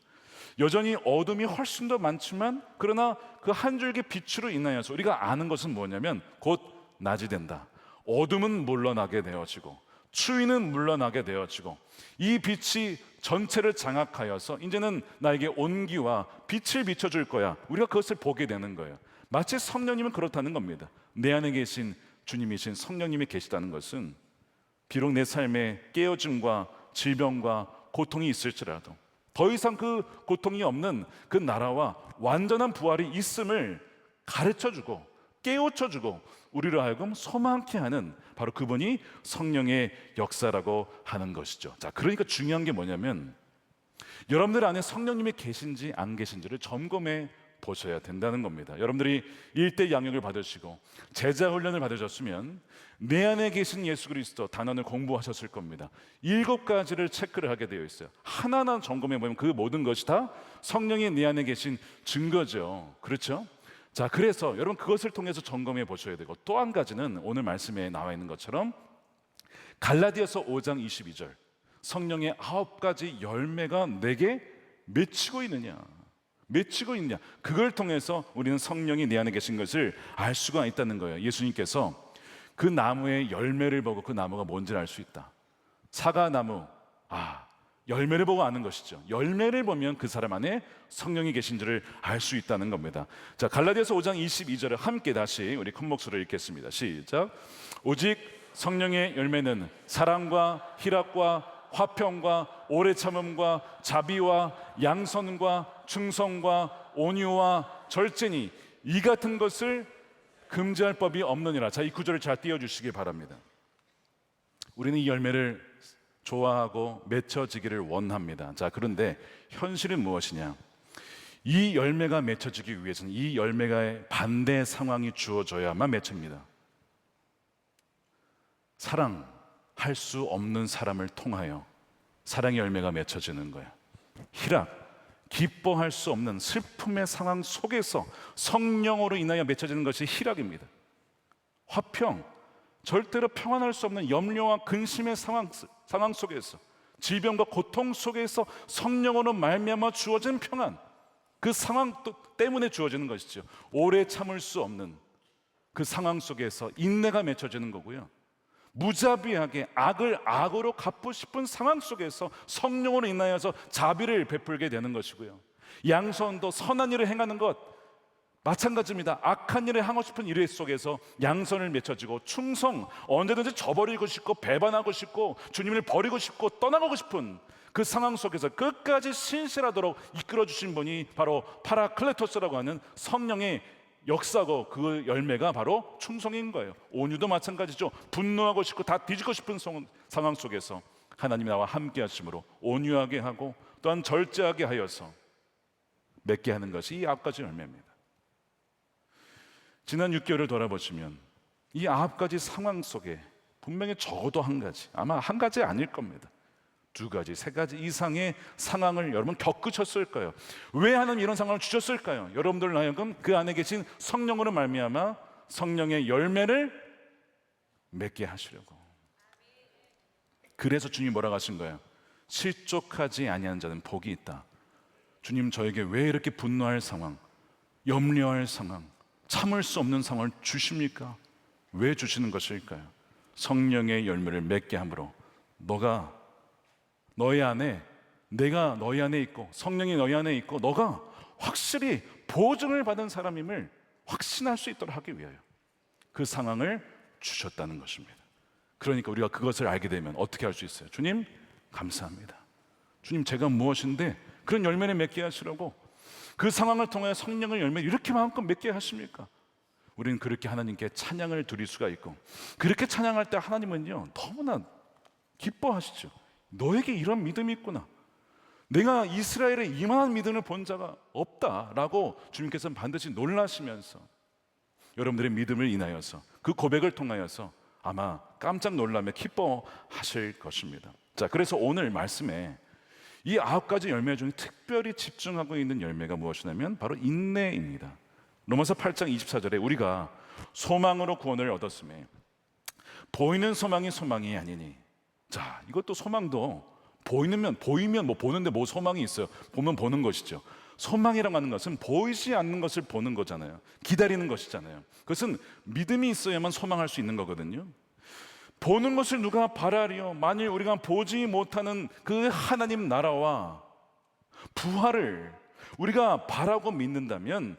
여전히 어둠이 훨씬 더 많지만 그러나 그 한 줄기 빛으로 인하여서 우리가 아는 것은 뭐냐면 곧 낮이 된다. 어둠은 물러나게 되어지고 추위는 물러나게 되어지고 이 빛이 전체를 장악하여서 이제는 나에게 온기와 빛을 비춰줄 거야. 우리가 그것을 보게 되는 거예요. 마치 성령님은 그렇다는 겁니다. 내 안에 계신 주님이신 성령님이 계시다는 것은 비록 내 삶에 깨어짐과 질병과 고통이 있을지라도 더 이상 그 고통이 없는 그 나라와 완전한 부활이 있음을 가르쳐주고 깨우쳐주고 우리로 하여금 소망케 하는 바로 그분이 성령의 역사라고 하는 것이죠. 자, 그러니까 중요한 게 뭐냐면 여러분들 안에 성령님이 계신지 안 계신지를 점검해 보셔야 된다는 겁니다. 여러분들이 1대 양육을 받으시고 제자 훈련을 받으셨으면 내 안에 계신 예수 그리스도 단원을 공부하셨을 겁니다. 7가지를 체크를 하게 되어 있어요. 하나하나 점검해 보면 그 모든 것이 다 성령이 내 안에 계신 증거죠. 그렇죠? 자, 그래서 여러분 그것을 통해서 점검해 보셔야 되고, 또 한 가지는 오늘 말씀에 나와 있는 것처럼 갈라디아서 5장 22절 성령의 9가지 열매가 내게 맺히고 있느냐, 그걸 통해서 우리는 성령이 내 안에 계신 것을 알 수가 있다는 거예요. 예수님께서 그 나무의 열매를 보고 그 나무가 뭔지를 알 수 있다. 사과나무, 열매를 보고 아는 것이죠. 열매를 보면 그 사람 안에 성령이 계신지를 알 수 있다는 겁니다. 자, 갈라디아서 5장 22절을 함께 다시 우리 큰 목소리로 읽겠습니다. 시작. 오직 성령의 열매는 사랑과 희락과 화평과 오래 참음과 자비와 양선과 충성과 온유와 절제니 이 같은 것을 금지할 법이 없느니라. 자, 이 구절을 잘 띄워주시기 바랍니다. 우리는 이 열매를 좋아하고 맺혀지기를 원합니다. 자, 그런데 현실은 무엇이냐? 이 열매가 맺혀지기 위해서는 이 열매가의 반대 상황이 주어져야만 맺힙니다. 사랑할 수 없는 사람을 통하여 사랑의 열매가 맺혀지는 거예요. 희락, 기뻐할 수 없는 슬픔의 상황 속에서 성령으로 인하여 맺혀지는 것이 희락입니다. 화평, 절대로 평안할 수 없는 염려와 근심의 상황 속에서 질병과 고통 속에서 성령으로 말미암아 주어진 평안, 그 상황 때문에 주어지는 것이죠. 오래 참을 수 없는 그 상황 속에서 인내가 맺혀지는 거고요. 무자비하게 악을 악으로 갚고 싶은 상황 속에서 성령으로 인하여서 자비를 베풀게 되는 것이고요. 양손도 선한 일을 행하는 것 마찬가지입니다. 악한 일을 하고 싶은 일 속에서 양손을 맺혀지고 충성, 언제든지 저버리고 싶고 배반하고 싶고 주님을 버리고 싶고 떠나가고 싶은 그 상황 속에서 끝까지 신실하도록 이끌어주신 분이 바로 파라클레토스라고 하는 성령의 역사고, 그 열매가 바로 충성인 거예요. 온유도 마찬가지죠. 분노하고 싶고 다 뒤집고 싶은 상황 속에서 하나님이 나와 함께 하심으로 온유하게 하고 또한 절제하게 하여서 맺게 하는 것이 이 9가지 열매입니다. 지난 6개월을 돌아보시면 이 9가지 상황 속에 분명히 적어도 한 가지, 아마 한 가지 아닐 겁니다. 2가지, 3가지 이상의 상황을 여러분 겪으셨을 거예요. 왜 하나님 이런 상황을 주셨을까요? 여러분들 하여금 그 안에 계신 성령으로 말미암아 성령의 열매를 맺게 하시려고. 그래서 주님이 뭐라고 하신 거예요? 실족하지 아니하는 자는 복이 있다. 주님, 저에게 왜 이렇게 분노할 상황, 염려할 상황, 참을 수 없는 상황을 주십니까? 왜 주시는 것일까요? 성령의 열매를 맺게 함으로 너가 너희 안에, 내가 너희 안에 있고 성령이 너희 안에 있고 너가 확실히 보증을 받은 사람임을 확신할 수 있도록 하기 위하여 그 상황을 주셨다는 것입니다. 그러니까 우리가 그것을 알게 되면 어떻게 할 수 있어요? 주님 감사합니다. 주님, 제가 무엇인데 그런 열매를 맺게 하시려고 그 상황을 통해 성령의 열매를 이렇게 마음껏 맺게 하십니까? 우리는 그렇게 하나님께 찬양을 드릴 수가 있고, 그렇게 찬양할 때 하나님은요 너무나 기뻐하시죠. 너에게 이런 믿음이 있구나, 내가 이스라엘에 이만한 믿음을 본 자가 없다라고 주님께서는 반드시 놀라시면서 여러분들의 믿음을 인하여서 그 고백을 통하여서 아마 깜짝 놀라며 기뻐하실 것입니다. 자, 그래서 오늘 말씀에 이 9가지 열매 중에 특별히 집중하고 있는 열매가 무엇이냐면 바로 인내입니다. 로마서 8장 24절에 우리가 소망으로 구원을 얻었음에 보이는 소망이 아니니. 자, 이것도 소망도 보이면 뭐 보는데 뭐 소망이 있어요? 보면 보는 것이죠. 소망이라고 하는 것은 보이지 않는 것을 보는 거잖아요. 기다리는 것이잖아요. 그것은 믿음이 있어야만 소망할 수 있는 거거든요. 보는 것을 누가 바라리요? 만일 우리가 보지 못하는 그 하나님 나라와 부활을 우리가 바라고 믿는다면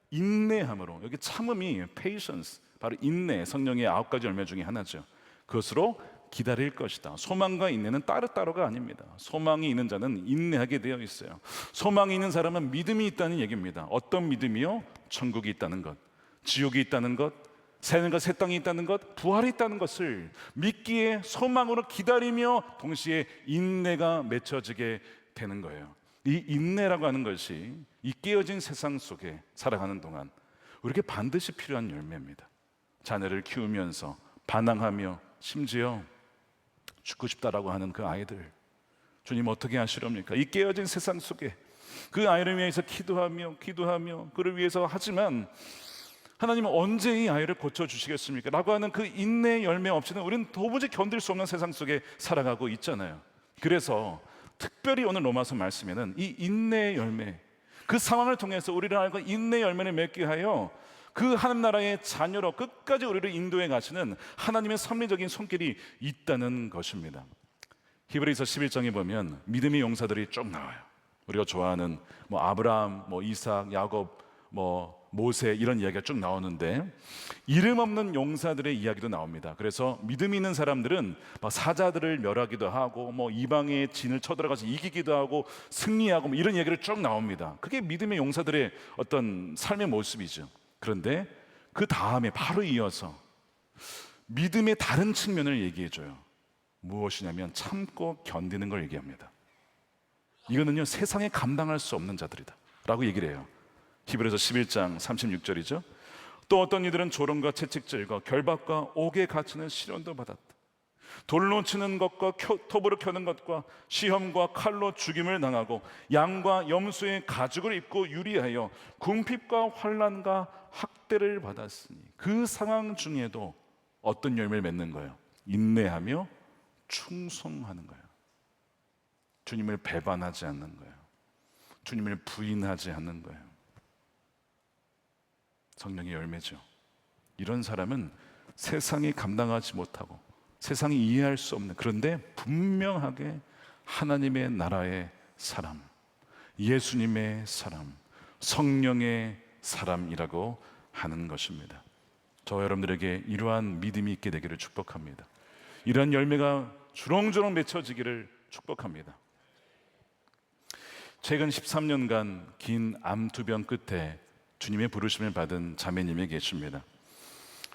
인내함으로, 여기 참음이 patience, 바로 인내, 성령의 9가지 열매 중에 하나죠. 그것으로 기다릴 것이다. 소망과 인내는 따로따로가 아닙니다. 소망이 있는 자는 인내하게 되어 있어요. 소망이 있는 사람은 믿음이 있다는 얘기입니다. 어떤 믿음이요? 천국이 있다는 것, 지옥이 있다는 것, 새 땅이 있다는 것, 부활이 있다는 것을 믿기에 소망으로 기다리며 동시에 인내가 맺혀지게 되는 거예요. 이 인내라고 하는 것이 이 깨어진 세상 속에 살아가는 동안 우리에게 반드시 필요한 열매입니다. 자녀를 키우면서 반항하며 심지어 죽고 싶다라고 하는 그 아이들, 주님 어떻게 하시렵니까? 이 깨어진 세상 속에 그 아이를 위해서 기도하며 그를 위해서 하지만 하나님은 언제 이 아이를 고쳐주시겠습니까? 라고 하는 그 인내의 열매 없이는 우리는 도무지 견딜 수 없는 세상 속에 살아가고 있잖아요. 그래서 특별히 오늘 로마서 말씀에는 이 인내의 열매, 그 상황을 통해서 우리를 알고 인내의 열매를 맺게 하여 그 하나님 나라의 자녀로 끝까지 우리를 인도해 가시는 하나님의 섭리적인 손길이 있다는 것입니다. 히브리서 11장에 보면 믿음의 용사들이 쭉 나와요. 우리가 좋아하는 뭐 아브라함, 뭐 이삭, 야곱, 뭐 모세, 이런 이야기가 쭉 나오는데 이름 없는 용사들의 이야기도 나옵니다. 그래서 믿음이 있는 사람들은 막 사자들을 멸하기도 하고 뭐 이방의 진을 쳐들어가서 이기기도 하고 승리하고 뭐 이런 이야기를 쭉 나옵니다. 그게 믿음의 용사들의 어떤 삶의 모습이죠. 그런데 그 다음에 바로 이어서 믿음의 다른 측면을 얘기해줘요. 무엇이냐면 참고 견디는 걸 얘기합니다. 이거는요 세상에 감당할 수 없는 자들이다 라고 얘기를 해요. 히브리서 11장 36절이죠. 또 어떤 이들은 조롱과 채찍질과 결박과 옥에 갇히는 시련도 받았다. 돌로 치는 것과 톱으로 켜는 것과 시험과 칼로 죽임을 당하고 양과 염소의 가죽을 입고 유리하여 궁핍과 환난과 학대를 받았으니 그 상황 중에도 어떤 열매를 맺는 거예요? 인내하며 충성하는 거예요. 주님을 배반하지 않는 거예요. 주님을 부인하지 않는 거예요. 성령의 열매죠. 이런 사람은 세상이 감당하지 못하고 세상이 이해할 수 없는, 그런데 분명하게 하나님의 나라의 사람, 예수님의 사람, 성령의 사람이라고 하는 것입니다. 저와 여러분들에게 이러한 믿음이 있게 되기를 축복합니다. 이러한 열매가 주렁주렁 맺혀지기를 축복합니다. 최근 13년간 긴 암투병 끝에 주님의 부르심을 받은 자매님이 계십니다.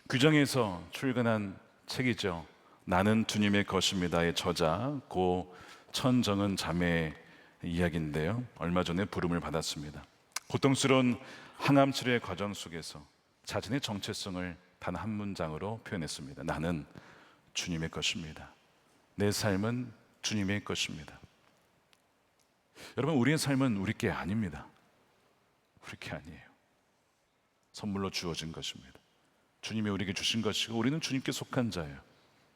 규정에서 출간한 책이죠. 나는 주님의 것입니다의 저자 고 천정은 자매의 이야기인데요. 얼마 전에 부름을 받았습니다. 고통스러운 항암 치료의 과정 속에서 자신의 정체성을 단 한 문장으로 표현했습니다. 나는 주님의 것입니다. 내 삶은 주님의 것입니다. 여러분, 우리의 삶은 우리 게 아닙니다. 우리 게 아니에요. 선물로 주어진 것입니다. 주님이 우리에게 주신 것이고 우리는 주님께 속한 자예요.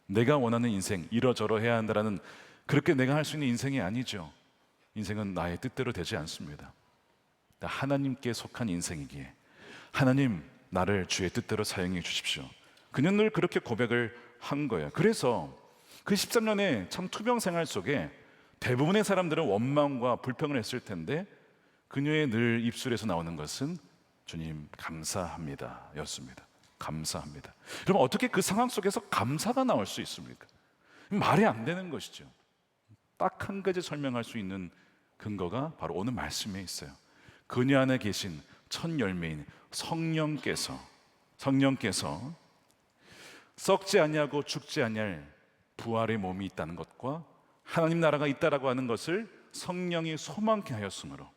내가 원하는 인생, 이러저러 해야 한다라는, 그렇게 내가 할 수 있는 인생이 아니죠. 인생은 나의 뜻대로 되지 않습니다. 하나님께 속한 인생이기에 하나님, 나를 주의 뜻대로 사용해 주십시오. 그는 늘 그렇게 고백을 한 거예요. 그래서 그 13년의 참 투병 생활 속에 대부분의 사람들은 원망과 불평을 했을 텐데 그녀의 늘 입술에서 나오는 것은 주님 감사합니다 였습니다. 감사합니다. 그럼 어떻게 그 상황 속에서 감사가 나올 수 있습니까? 말이 안 되는 것이죠. 딱 한 가지 설명할 수 있는 근거가 바로 오늘 말씀에 있어요. 그녀 안에 계신 첫 열매인 성령께서 썩지 아니하고 죽지 아니할 부활의 몸이 있다는 것과 하나님 나라가 있다라고 하는 것을 성령이 소망케 하였으므로,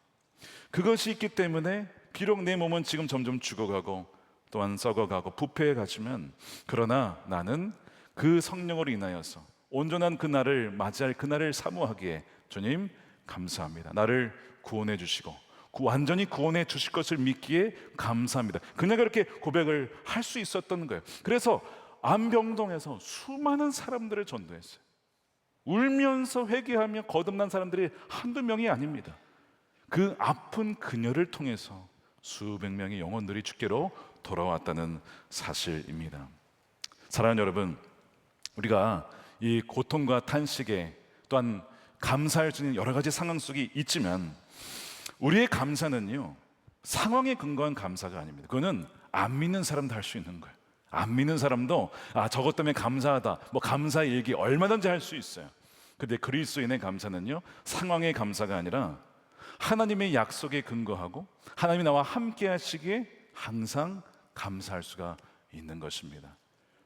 그것이 있기 때문에 비록 내 몸은 지금 점점 죽어가고 또한 썩어가고 부패해 가지만, 그러나 나는 그 성령으로 인하여서 온전한 그날을 맞이할 그날을 사모하기에 주님 감사합니다. 나를 구원해 주시고 완전히 구원해 주실 것을 믿기에 감사합니다. 그녀가 그렇게 고백을 할 수 있었던 거예요. 그래서 암병동에서 수많은 사람들을 전도했어요. 울면서 회개하며 거듭난 사람들이 한두 명이 아닙니다. 그 아픈 그녀를 통해서 수백 명의 영혼들이 주께로 돌아왔다는 사실입니다. 사랑하는 여러분, 우리가 이 고통과 탄식에 또한 감사할 수 있는 여러 가지 상황 속에 있지만, 우리의 감사는요, 상황에 근거한 감사가 아닙니다. 그거는 안 믿는 사람도 할 수 있는 거예요. 안 믿는 사람도 저것 때문에 감사하다, 감사 일기 얼마든지 할 수 있어요. 근데 그리스도인의 감사는요, 상황의 감사가 아니라 하나님의 약속에 근거하고 하나님이 나와 함께 하시기에 항상 감사할 수가 있는 것입니다.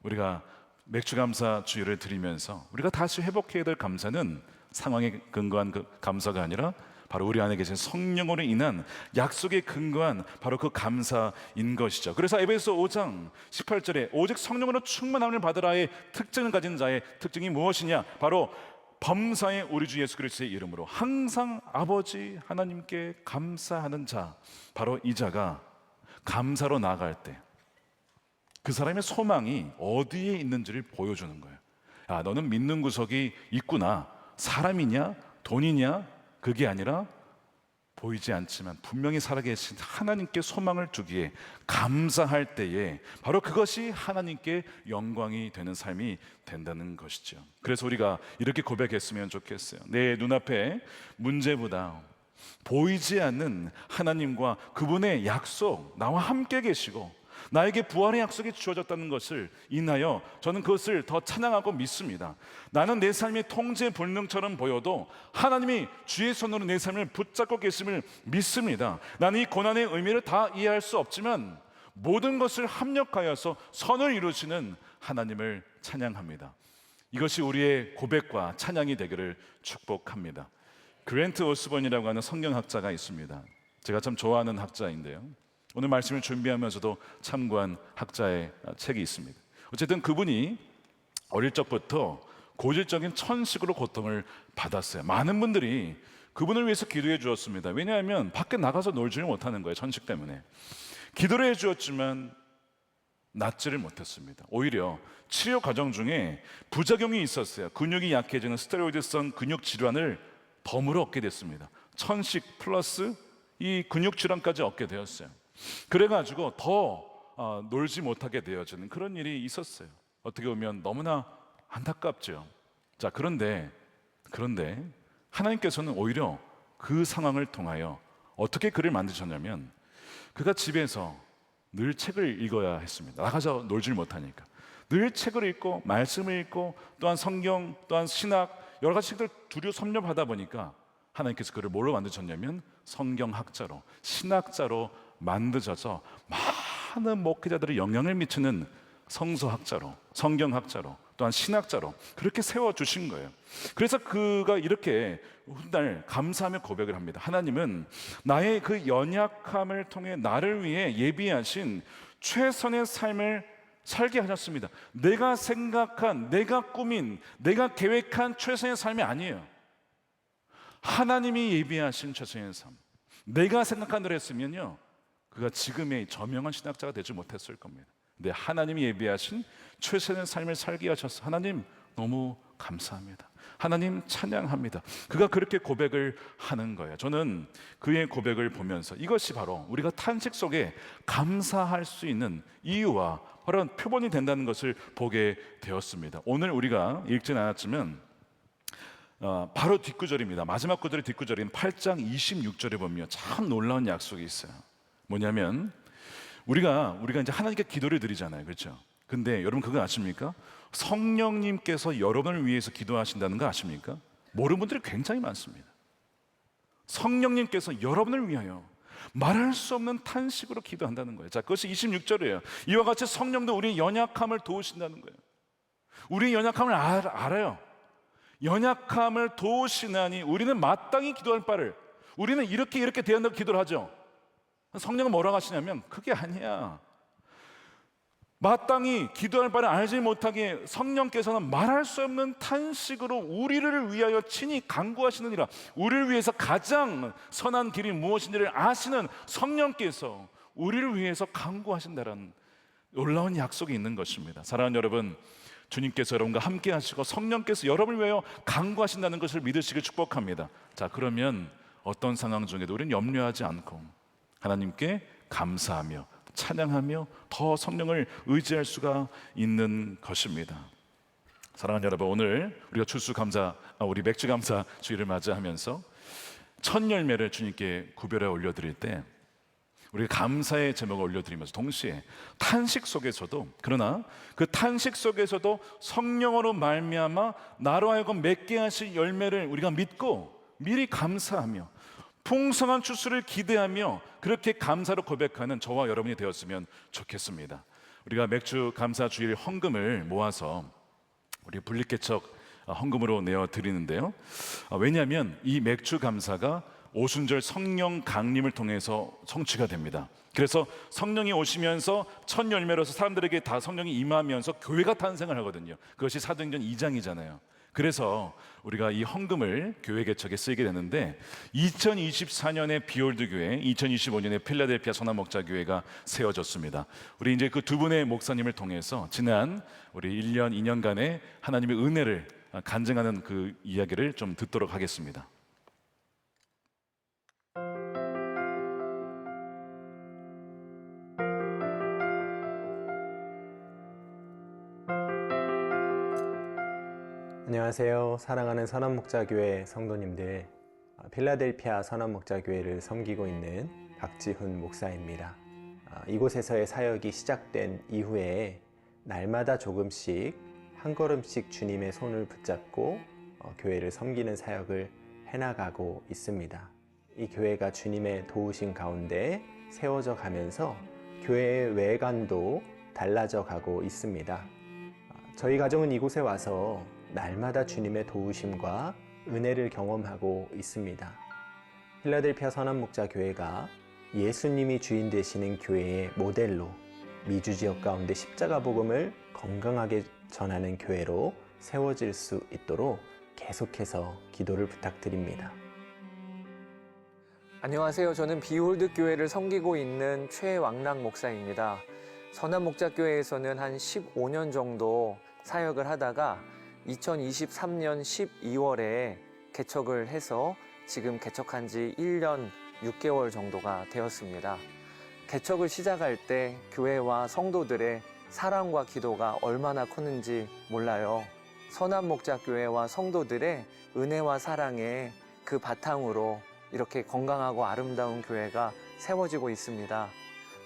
우리가 맥주감사 주일을 드리면서 우리가 다시 회복해야 될 감사는 상황에 근거한 그 감사가 아니라 바로 우리 안에 계신 성령으로 인한 약속에 근거한 바로 그 감사인 것이죠. 그래서 에베소 5장 18절에 오직 성령으로 충만함을 받으라의 특징을 가진 자의 특징이 무엇이냐? 바로 범사의 우리 주 예수 그리스도의 이름으로 항상 아버지 하나님께 감사하는 자, 바로 이 자가 감사로 나아갈 때 그 사람의 소망이 어디에 있는지를 보여주는 거예요. 너는 믿는 구석이 있구나. 사람이냐 돈이냐 그게 아니라 보이지 않지만 분명히 살아계신 하나님께 소망을 두기에 감사할 때에 바로 그것이 하나님께 영광이 되는 삶이 된다는 것이죠. 그래서 우리가 이렇게 고백했으면 좋겠어요. 내 눈앞에 문제보다 보이지 않는 하나님과 그분의 약속, 나와 함께 계시고 나에게 부활의 약속이 주어졌다는 것을 인하여 저는 그것을 더 찬양하고 믿습니다. 나는 내 삶이 통제 불능처럼 보여도 하나님이 주의 손으로 내 삶을 붙잡고 계심을 믿습니다. 나는 이 고난의 의미를 다 이해할 수 없지만 모든 것을 합력하여서 선을 이루시는 하나님을 찬양합니다. 이것이 우리의 고백과 찬양이 되기를 축복합니다. 그랜트 오스본이라고 하는 성경학자가 있습니다. 제가 참 좋아하는 학자인데요, 오늘 말씀을 준비하면서도 참고한 학자의 책이 있습니다. 어쨌든 그분이 어릴 적부터 고질적인 천식으로 고통을 받았어요. 많은 분들이 그분을 위해서 기도해 주었습니다. 왜냐하면 밖에 나가서 놀지를 못하는 거예요. 천식 때문에. 기도를 해 주었지만 낫지를 못했습니다. 오히려 치료 과정 중에 부작용이 있었어요. 근육이 약해지는 스테로이드성 근육 질환을 덤으로 얻게 됐습니다. 천식 플러스 이 근육 질환까지 얻게 되었어요. 그래가지고 더 놀지 못하게 되어지는 그런 일이 있었어요. 어떻게 보면 너무나 안타깝죠. 자, 그런데 하나님께서는 오히려 그 상황을 통하여 어떻게 그를 만드셨냐면, 그가 집에서 늘 책을 읽어야 했습니다. 나가서 놀질 못하니까 늘 책을 읽고 말씀을 읽고 또한 성경 또한 신학 여러 가지 책들 두루 섭렵하다 보니까 하나님께서 그를 뭘로 만드셨냐면 성경학자로, 신학자로 만드셔서 많은 목회자들의 영향을 미치는 성서학자로, 성경학자로, 또한 신학자로 그렇게 세워주신 거예요. 그래서 그가 이렇게 훗날 감사하며 고백을 합니다. 하나님은 나의 그 연약함을 통해 나를 위해 예비하신 최선의 삶을 살게 하셨습니다. 내가 생각한, 내가 꾸민, 내가 계획한 최선의 삶이 아니에요. 하나님이 예비하신 최선의 삶. 내가 생각한 대로 했으면요, 그가 지금의 저명한 신학자가 되지 못했을 겁니다. 근데 하나님이 예비하신 최선의 삶을 살게 하셔서 하나님 너무 감사합니다. 하나님 찬양합니다. 그가 그렇게 고백을 하는 거예요. 저는 그의 고백을 보면서 이것이 바로 우리가 탄식 속에 감사할 수 있는 이유와 바로 표본이 된다는 것을 보게 되었습니다. 오늘 우리가 읽진 않았지만 바로 뒷구절입니다. 마지막 구절의 뒷구절인 8장 26절에 보면 참 놀라운 약속이 있어요. 뭐냐면 우리가 이제 하나님께 기도를 드리잖아요, 그렇죠? 근데 여러분 그거 아십니까? 성령님께서 여러분을 위해서 기도하신다는 거 아십니까? 모르는 분들이 굉장히 많습니다. 성령님께서 여러분을 위하여 말할 수 없는 탄식으로 기도한다는 거예요. 자, 그것이 26절이에요. 이와 같이 성령도 우리의 연약함을 도우신다는 거예요. 우리의 연약함을 알아요. 연약함을 도우시나니 우리는 마땅히 기도할 바를, 우리는 이렇게 대한다고 기도를 하죠. 성령은 뭐라고 하시냐면 그게 아니야. 마땅히 기도할 바를 알지 못하게 성령께서는 말할 수 없는 탄식으로 우리를 위하여 친히 간구하시느니라. 우리를 위해서 가장 선한 길이 무엇인지를 아시는 성령께서 우리를 위해서 간구하신다는 놀라운 약속이 있는 것입니다. 사랑하는 여러분, 주님께서 여러분과 함께 하시고 성령께서 여러분을 위하여 간구하신다는 것을 믿으시길 축복합니다. 자, 그러면 어떤 상황 중에도 우리는 염려하지 않고 하나님께 감사하며 찬양하며 더 성령을 의지할 수가 있는 것입니다. 사랑하는 여러분, 오늘 우리가 우리 맥주감사 주일을 맞이하면서 첫 열매를 주님께 구별해 올려드릴 때 우리가 감사의 제목을 올려드리면서 동시에 탄식 속에서도, 그러나 그 탄식 속에서도 성령으로 말미암아 나로 하여금 맺게 하실 열매를 우리가 믿고 미리 감사하며 풍성한 추수를 기대하며 그렇게 감사로 고백하는 저와 여러분이 되었으면 좋겠습니다. 우리가 맥주 감사 주일 헌금을 모아서 우리 분립개척 헌금으로 내어 드리는데요. 왜냐하면 이 맥주 감사가 오순절 성령 강림을 통해서 성취가 됩니다. 그래서 성령이 오시면서 첫 열매로서 사람들에게 다 성령이 임하면서 교회가 탄생을 하거든요. 그것이 사도행전 2장이잖아요. 그래서 우리가 이 헌금을 교회 개척에 쓰게 되는데 2024년에 비올드 교회, 2025년에 필라델피아 선한목자교회가 세워졌습니다. 우리 이제 그 두 분의 목사님을 통해서 지난 우리 1년, 2년간의 하나님의 은혜를 간증하는 그 이야기를 좀 듣도록 하겠습니다. 안녕하세요. 사랑하는 선한목자교회 성도님들, 필라델피아 선한목자교회를 섬기고 있는 박지훈 목사입니다. 이곳에서의 사역이 시작된 이후에 날마다 조금씩 한 걸음씩 주님의 손을 붙잡고 교회를 섬기는 사역을 해나가고 있습니다. 이 교회가 주님의 도우심 가운데 세워져 가면서 교회의 외관도 달라져 가고 있습니다. 저희 가정은 이곳에 와서 날마다 주님의 도우심과 은혜를 경험하고 있습니다. 필라델피아 선한목자교회가 예수님이 주인 되시는 교회의 모델로 미주 지역 가운데 십자가 복음을 건강하게 전하는 교회로 세워질 수 있도록 계속해서 기도를 부탁드립니다. 안녕하세요. 저는 비홀드 교회를 섬기고 있는 최왕락 목사입니다. 선한목자교회에서는 한 15년 정도 사역을 하다가 2023년 12월에 개척을 해서 지금 개척한 지 1년 6개월 정도가 되었습니다. 개척을 시작할 때 교회와 성도들의 사랑과 기도가 얼마나 컸는지 몰라요. 선한목자교회와 성도들의 은혜와 사랑에 그 바탕으로 이렇게 건강하고 아름다운 교회가 세워지고 있습니다.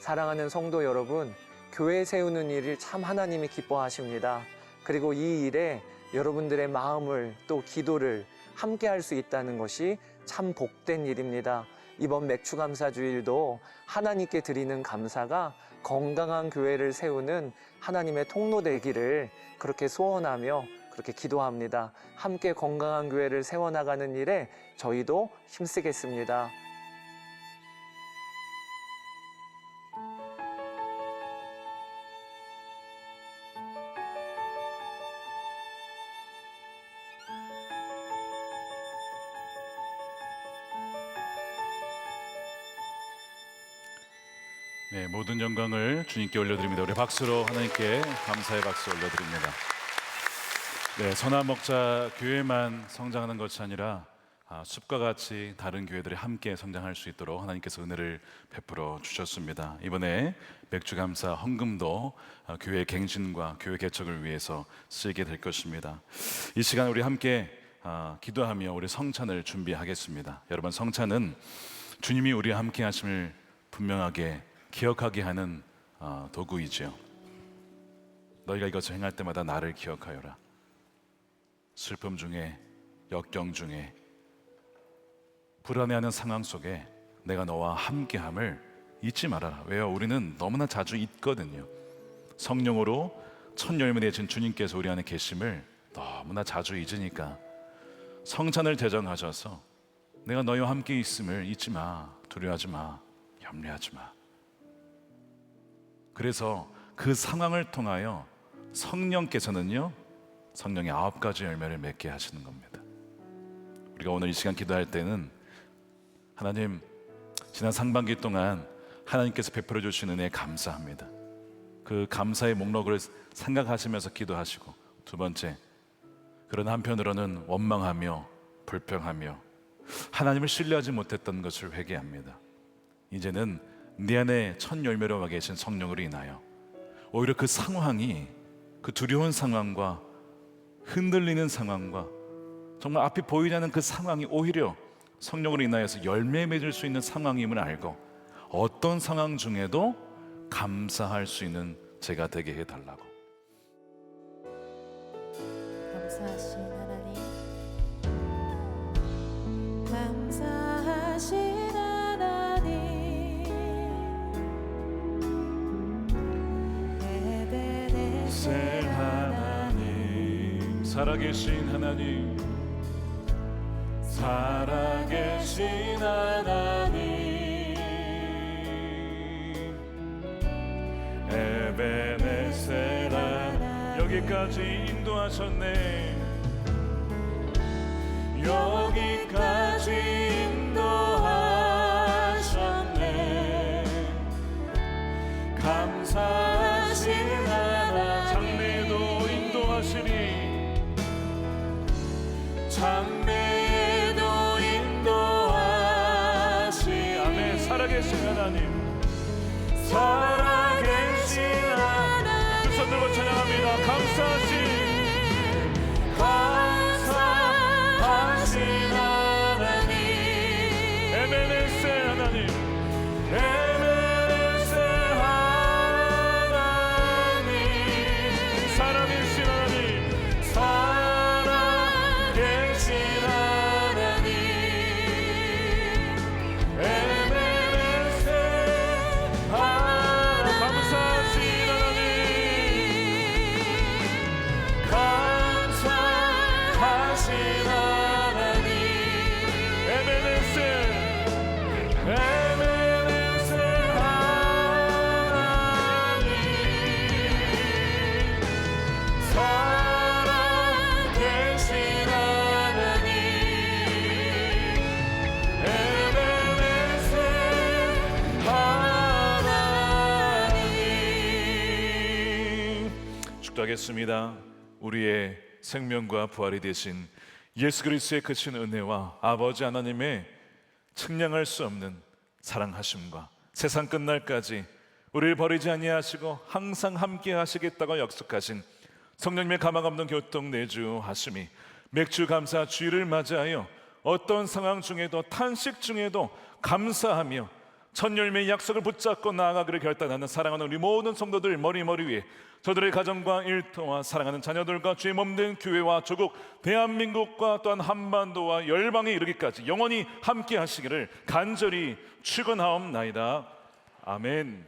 사랑하는 성도 여러분, 교회 세우는 일을 참 하나님이 기뻐하십니다. 그리고 이 일에 여러분들의 마음을 또 기도를 함께 할 수 있다는 것이 참 복된 일입니다. 이번 맥주감사주일도 하나님께 드리는 감사가 건강한 교회를 세우는 하나님의 통로 되기를 그렇게 소원하며 그렇게 기도합니다. 함께 건강한 교회를 세워나가는 일에 저희도 힘쓰겠습니다. 네, 모든 영광을 주님께 올려드립니다. 우리 박수로 하나님께 감사의 박수 올려드립니다. 네, 선한목자 교회만 성장하는 것이 아니라 숲과 같이 다른 교회들이 함께 성장할 수 있도록 하나님께서 은혜를 베풀어 주셨습니다. 이번에 맥주감사 헌금도 교회 갱신과 교회 개척을 위해서 쓰이게 될 것입니다. 이 시간 우리 함께 기도하며 우리 성찬을 준비하겠습니다. 여러분, 성찬은 주님이 우리와 함께 하심을 분명하게 기억하게 하는 도구이죠. 너희가 이것을 행할 때마다 나를 기억하여라. 슬픔 중에, 역경 중에, 불안해하는 상황 속에 내가 너와 함께함을 잊지 말아라. 왜요? 우리는 너무나 자주 잊거든요. 성령으로 첫 열매 내신 주님께서 우리 안에 계심을 너무나 자주 잊으니까 성찬을 제정하셔서 내가 너희와 함께 있음을 잊지 마, 두려워하지 마, 염려하지 마. 그래서 그 상황을 통하여 성령께서는요, 성령의 9가지 열매를 맺게 하시는 겁니다. 우리가 오늘 이 시간 기도할 때는 하나님, 지난 상반기 동안 하나님께서 베풀어 주신 은혜에 감사합니다. 그 감사의 목록을 생각하시면서 기도하시고, 두 번째, 그런 한편으로는 원망하며 불평하며 하나님을 신뢰하지 못했던 것을 회개합니다. 이제는 내 안에 첫 열매로 와 계신 성령으로 인하여 오히려 그 상황이, 그 두려운 상황과 흔들리는 상황과 정말 앞이 보이지 않는 그 상황이 오히려 성령으로 인하여서 열매 맺을 수 있는 상황임을 알고 어떤 상황 중에도 감사할 수 있는 제가 되게 해달라고. 감사하신 하나님, 감사하신 하나님, 새 하나님, 살아계신 하나님, 살아계신 하나님, 에베네세라, 여기까지 인도하셨네. 여기까지 인도하셨네. 감사하신 하나님, 장래에도 인도하시니, 장래에도 인도하시. 아멘. 살아계신 하나님, 살아계신 하나님, 두 손 들고 찬양합니다. 감사하신 하나님, 에베네세 하나님, 에베네세 하나님, 살아계신 하나님, 살아계신 하나님, 에베네세 하나님, 감사하신 하나님, 감사하신 하나님, 에베네세, 에베네세 하나님, 살아계신 하나님, 에베네세 하나님. 축도하겠습니다. 우리의 생명과 부활이 되신 예수 그리스도의 크신 은혜와 아버지 하나님의 측량할 수 없는 사랑하심과 세상 끝날까지 우리를 버리지 아니하시고 항상 함께 하시겠다고 약속하신 성령님의 가망 없는 교통 내주하심이 맥주 감사 주일을 맞이하여 어떤 상황 중에도 탄식 중에도 감사하며 첫 열매의 약속을 붙잡고 나아가기를 결단하는 사랑하는 우리 모든 성도들 머리 위에 저들의 가정과 일터와 사랑하는 자녀들과 주의 몸된 교회와 조국 대한민국과 또한 한반도와 열방에 이르기까지 영원히 함께 하시기를 간절히 축원하옵나이다. 아멘.